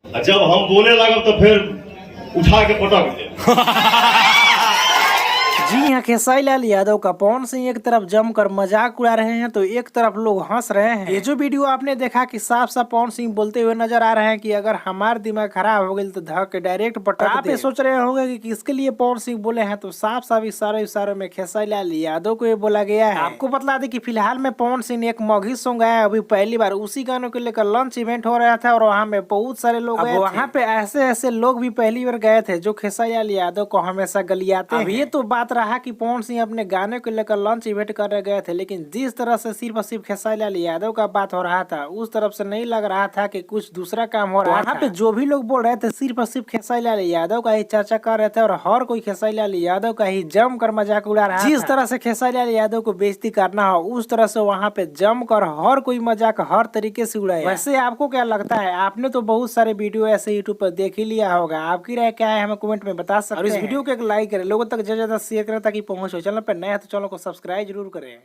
जब हम बोले लगा तो फिर उठा के पटक दे। जी हाँ, खेसारी लाल यादव का पवन सिंह एक तरफ जमकर मजाक उड़ा रहे हैं तो एक तरफ लोग हंस रहे हैं। ये जो वीडियो आपने देखा कि साफ साफ पवन सिंह बोलते हुए नजर आ रहे हैं कि अगर हमारा दिमाग खराब हो गई तो धक के डायरेक्ट पटक दे। आप ये सोच रहे होंगे कि किसके लिए पवन सिंह बोले हैं, तो साफ साफ इशारों में खेसारी लाल यादव को ये बोला गया है। आपको बता दें कि फिलहाल में पवन सिंह ने एक मौघी सॉन्ग गाया अभी पहली बार, उसी गानों को लेकर लॉन्च इवेंट हो रहा था और वहाँ में बहुत सारे लोग गए थे। वहाँ पे ऐसे लोग भी पहली बार गए थे जो खेसारी लाल यादव को हमेशा गलियाते हैं। ये तो बात रहा कि पवन सिंह अपने गाने को लेकर लॉन्च इवेंट करने गए थे, लेकिन जिस तरह से सिर्फ और सिर्फ खेसारी लाल यादव का बात हो रहा था उस तरफ से नहीं लग रहा था कि कुछ दूसरा काम हो रहा था। वहाँ पे जो भी लोग बोल रहे थे सिर्फ और सिर्फ खेसारी लाल यादव का ही चर्चा कर रहे थे और हर कोई खेसारी लाल यादव का ही जम कर मजाक उड़ा रहा था। जिस तरह से खेसारी लाल यादव को बेइज्जती करना हो उस तरह से वहाँ पे जम कर हर कोई मजाक हर तरीके से उड़ाया। वैसे आपको क्या लगता है? आपने तो बहुत सारे वीडियो ऐसे यूट्यूब पर देख ही लिया होगा, आपकी राय क्या है हमें कमेंट में बता सकते हैं। और इस वीडियो को एक लाइक करें, लोगों तक ज्यादा शेयर करें ताकि पहुंच हो। चैनल पर नया है तो चैनल को सब्सक्राइब जरूर करें।